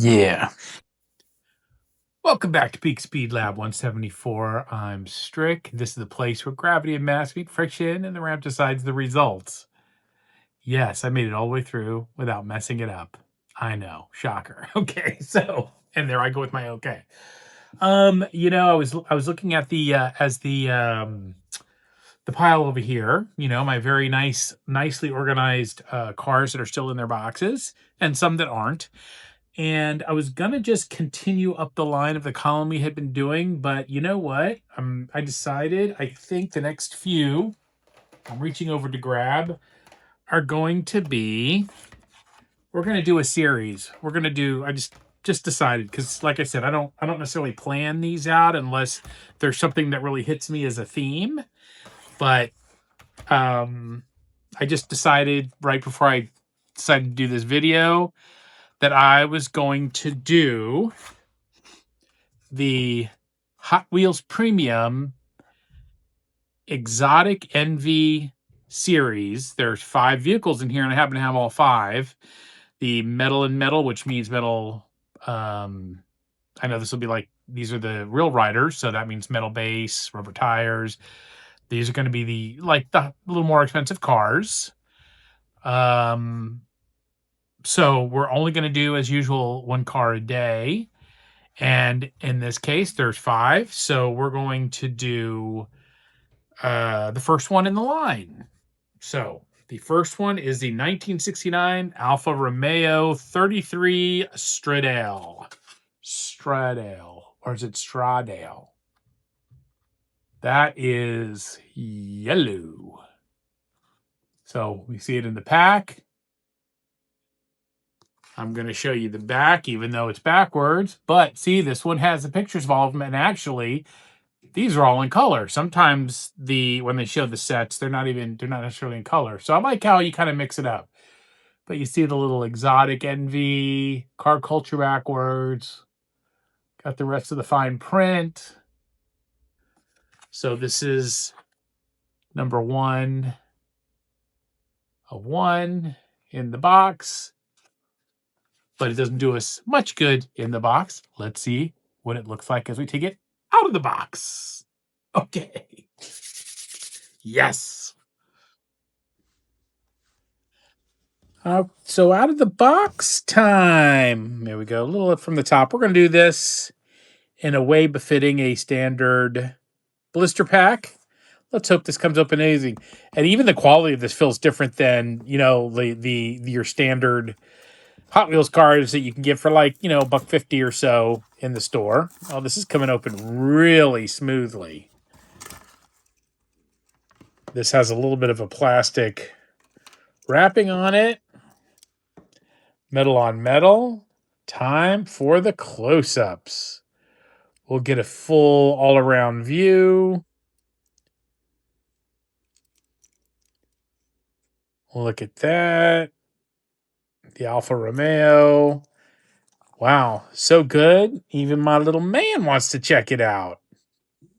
Yeah. Welcome back to Peak Speed Lab 174. I'm Strick. This is the place where gravity and mass meet friction and the ramp decides the results. Yes, I made it all the way through without messing it up. I know. Shocker. Okay, so and there I go with my okay. I was looking at the pile over here, my very nicely organized cars that are still in their boxes and some that aren't. And I was gonna just continue up the line of the column we had been doing, but you know what? I decided I think the next few I'm reaching over to grab are going to be we're gonna do a series. I just decided because like I said, I don't necessarily plan these out unless there's something that really hits me as a theme. But um I just decided right before I decided to do this video that I was going to do the Hot Wheels Premium Exotic Envy series. There's 5 vehicles in here, and I happen to have all 5. The metal and metal, which means metal. I know this will be like these are the real riders, so that means metal base, rubber tires. These are going to be the little more expensive cars. So we're only going to do as usual 1 car a day. And in this case, there's 5. So we're going to do the first one in the line. So the first one is the 1969 Alfa Romeo 33 Stradale. Stradale. Or is it Stradale? That is yellow. So we see it in the pack. I'm going to show you the back, even though it's backwards. But see, this one has the pictures of all of them. And actually, these are all in color. Sometimes when they show the sets, they're not necessarily in color. So I like how you kind of mix it up. But you see the little exotic envy, car culture backwards. Got the rest of the fine print. So this is number 1 of 1 in the box. But it doesn't do us much good in the box. Let's see what it looks like as we take it out of the box. Okay. Yes. So out of the box time. There we go. A little up from the top. We're going to do this in a way befitting a standard blister pack. Let's hope this comes up amazing. And even the quality of this feels different than, your standard Hot Wheels cars that you can get for like, $1.50 or so in the store. Oh, this is coming open really smoothly. This has a little bit of a plastic wrapping on it. Metal on metal. Time for the close-ups. We'll get a full all-around view. Look at that. The Alfa Romeo. Wow, so good. Even my little man wants to check it out. Do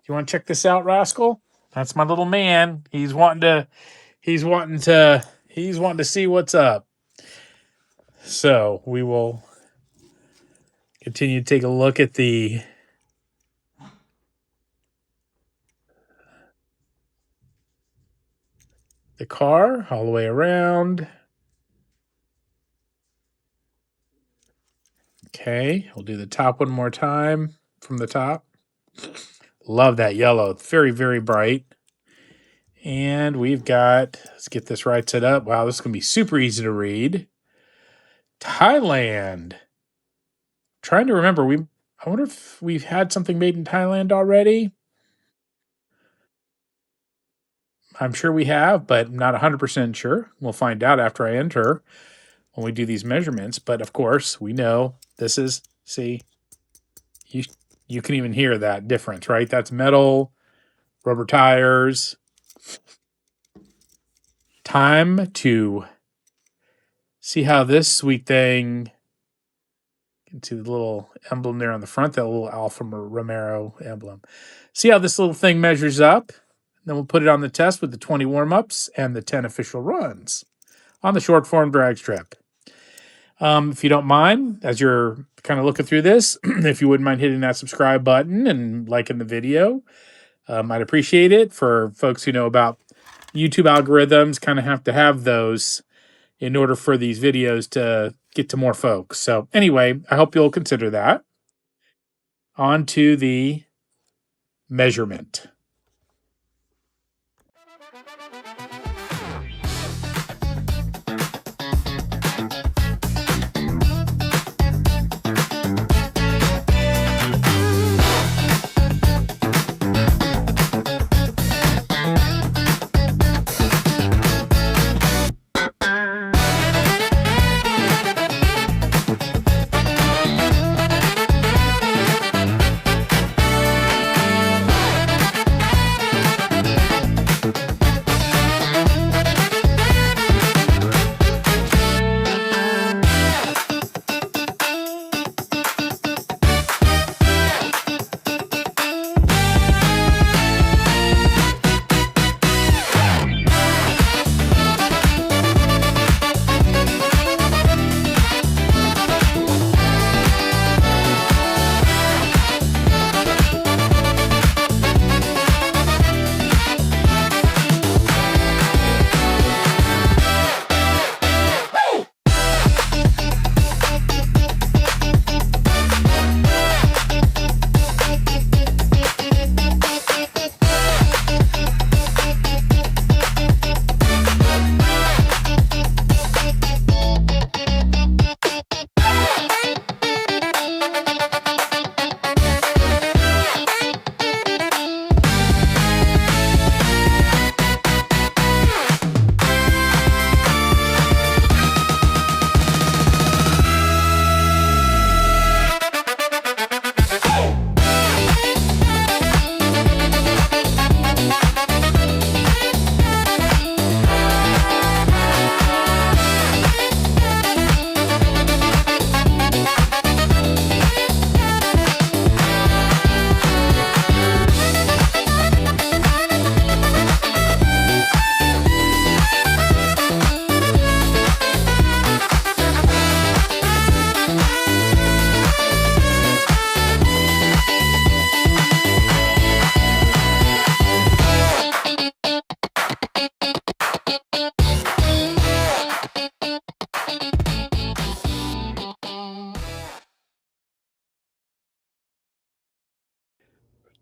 you want to check this out, Rascal? That's my little man. He's wanting to see what's up. So we will continue to take a look at the car all the way around. Okay, we'll do the top one more time from the top. Love that yellow. It's very, very bright. And we've got, let's get this right set up. Wow, this is going to be super easy to read. Thailand. Trying to remember, I wonder if we've had something made in Thailand already. I'm sure we have, but not 100% sure. We'll find out after I enter when we do these measurements. But of course, we know this is, see, you can even hear that difference, right? That's metal, rubber tires. Time to see how this sweet thing, you can see the little emblem there on the front, that little Alfa Romeo emblem. See how this little thing measures up? Then we'll put it on the test with the 20 warm-ups and the 10 official runs on the short form drag strip. If you don't mind, as you're kind of looking through this, if you wouldn't mind hitting that subscribe button and liking the video, I'd appreciate it. For folks who know about YouTube algorithms, kind of have to have those in order for these videos to get to more folks. So, anyway, I hope you'll consider that. On to the measurement.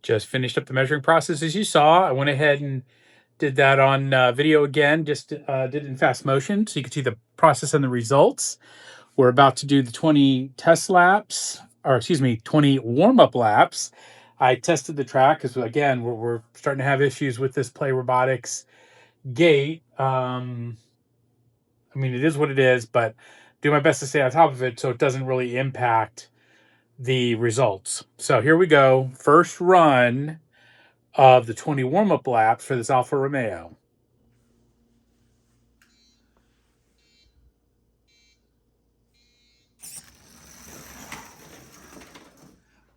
Just finished up the measuring process as you saw. I went ahead and did that on video again, just did it in fast motion so you can see the process and the results. We're about to do the 20 test laps, or excuse me, 20 warm-up laps. I tested the track because, again, we're starting to have issues with this Play Robotics gate. I mean, it is what it is, but do my best to stay on top of it so it doesn't really impact the results. So here we go. First run of the 20 warm-up laps for this Alfa Romeo.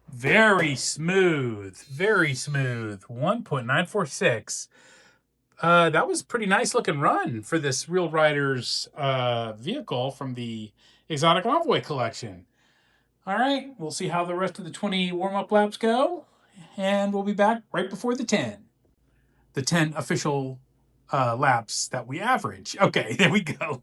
Very smooth. Very smooth. 1.946. That was a pretty nice looking run for this Real Riders vehicle from the Exotic Envoy collection. All right, we'll see how the rest of the 20 warm-up laps go, and we'll be back right before the 10. The 10 official laps that we average. Okay, there we go.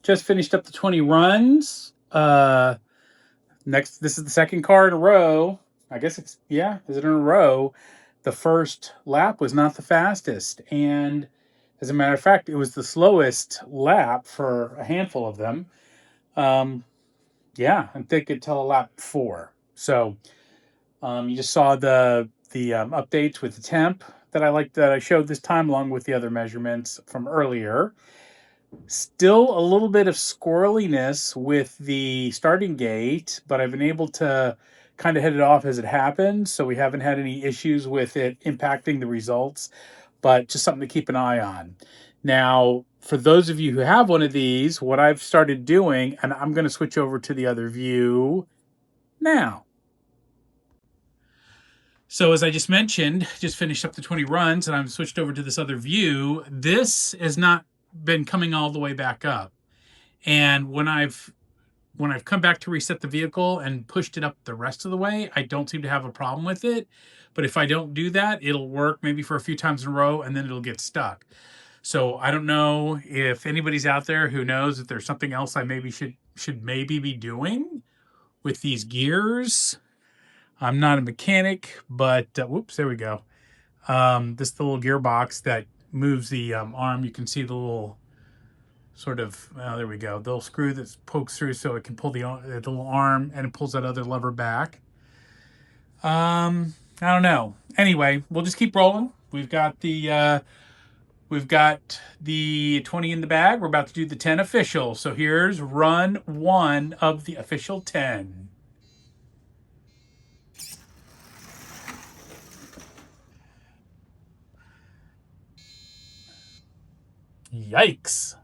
Just finished up the 20 runs. This is the second car in a row. I guess is it in a row? The first lap was not the fastest. And as a matter of fact, it was the slowest lap for a handful of them. I think until lap 4. So you just saw the updates with the temp that I showed this time, along with the other measurements from earlier. Still a little bit of squirreliness with the starting gate, but I've been able to kind of headed off as it happened, so we haven't had any issues with it impacting the results, but just something to keep an eye on. Now, for those of you who have one of these, what I've started doing, and I'm going to switch over to the other view now. So as I just mentioned, just finished up the 20 runs and I've switched over to this other view. This has not been coming all the way back up. And when I've come back to reset the vehicle and pushed it up the rest of the way, I don't seem to have a problem with it. But if I don't do that, it'll work maybe for a few times in a row and then it'll get stuck. So I don't know if anybody's out there who knows if there's something else I maybe should maybe be doing with these gears. I'm not a mechanic, but whoops, there we go. This is the little gearbox that moves the arm. You can see the little sort of, there we go. The little screw that pokes through so it can pull the little arm, and it pulls that other lever back. I don't know. Anyway, we'll just keep rolling. We've got the 20 in the bag. We're about to do the 10 official. So here's run 1 of the official 10. Yikes.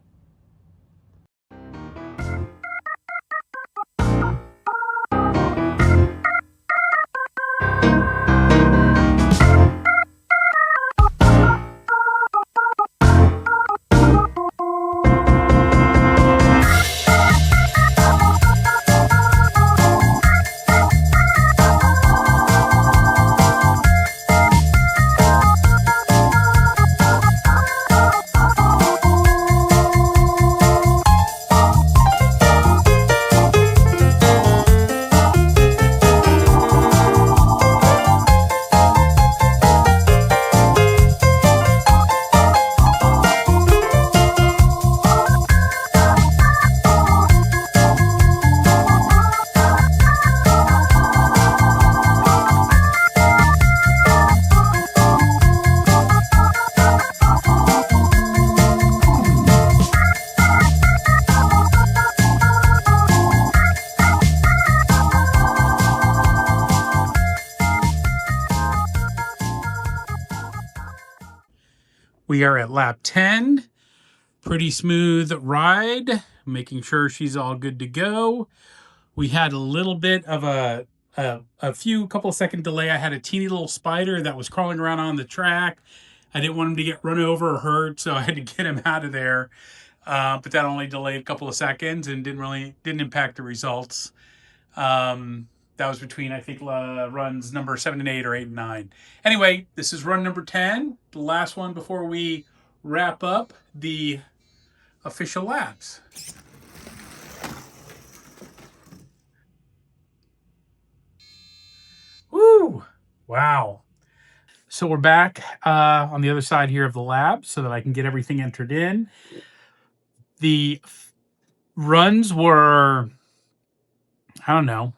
We are at lap 10. Pretty smooth ride, making sure she's all good to go. We had a little bit of a couple of second delay. I had a teeny little spider that was crawling around on the track. I didn't want him to get run over or hurt, so I had to get him out of there. But that only delayed a couple of seconds and didn't impact the results. That was between, I think, runs number 7 and 8 or 8 and 9. Anyway, this is run number 10, the last one before we wrap up the official laps. Woo! Wow. So we're back on the other side here of the lab so that I can get everything entered in. The runs were, I don't know,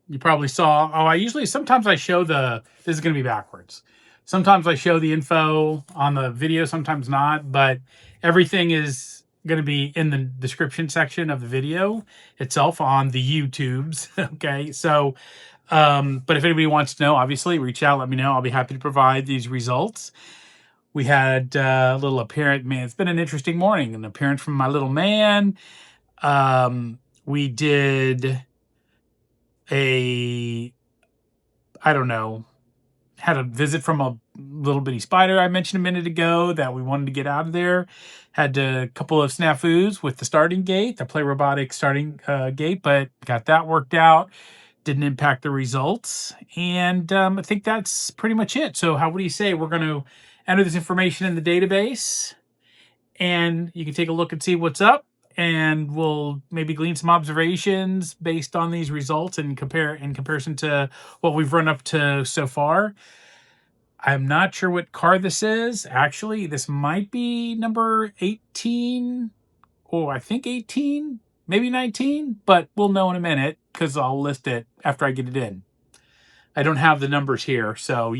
you probably saw, sometimes I show this is going to be backwards. Sometimes I show the info on the video, sometimes not, but everything is going to be in the description section of the video itself on the YouTubes. Okay. So, but if anybody wants to know, obviously reach out, let me know. I'll be happy to provide these results. We had a little appearance, man, it's been an interesting morning, an appearance from my little man. We did had a visit from a little bitty spider I mentioned a minute ago that we wanted to get out of there. Had a couple of snafus with the starting gate, the Play Robotic starting gate, but got that worked out. Didn't impact the results. And I think that's pretty much it. So what do you say? We're going to enter this information in the database and you can take a look and see what's up. And we'll maybe glean some observations based on these results and in comparison to what we've run up to so far. I'm not sure what car this is. Actually, this might be number 18, or I think 18, maybe 19, but we'll know in a minute because I'll list it after I get it in. I don't have the numbers here, so,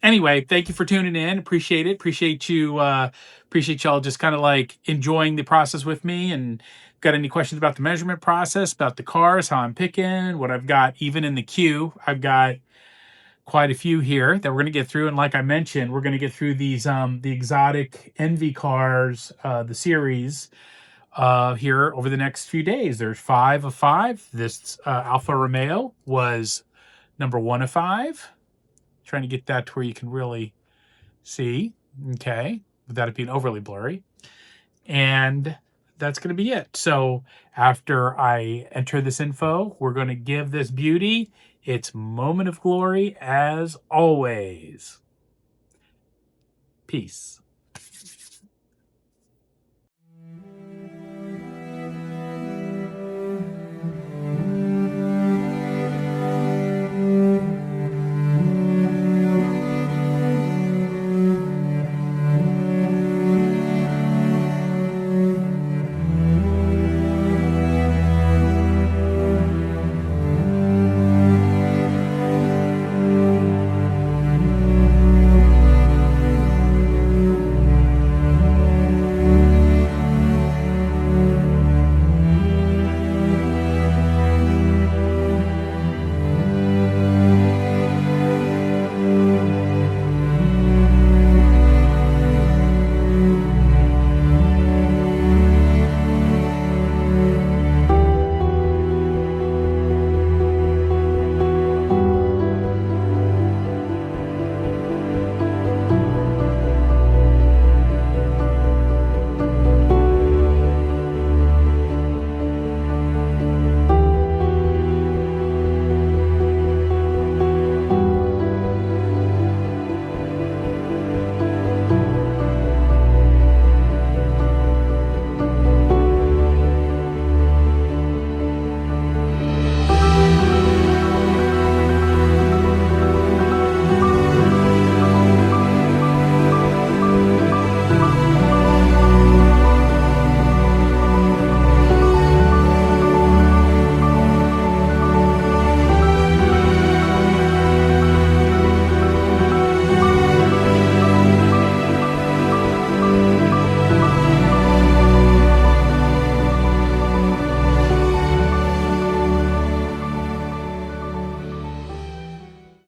anyway, thank you for tuning in. Appreciate it. Appreciate y'all just kind of like enjoying the process with me and Got any questions about the measurement process, about the cars, how I'm picking, what I've got even in the queue? I've got quite a few here that we're going to get through. And like I mentioned, we're going to get through these, the exotic Envy cars, the series, here over the next few days. There's 5 of 5. This Alfa Romeo was number 1 of 5. Trying to get that to where you can really see, okay, without it being overly blurry. And that's going to be it. So after I enter this info, we're going to give this beauty its moment of glory as always. Peace.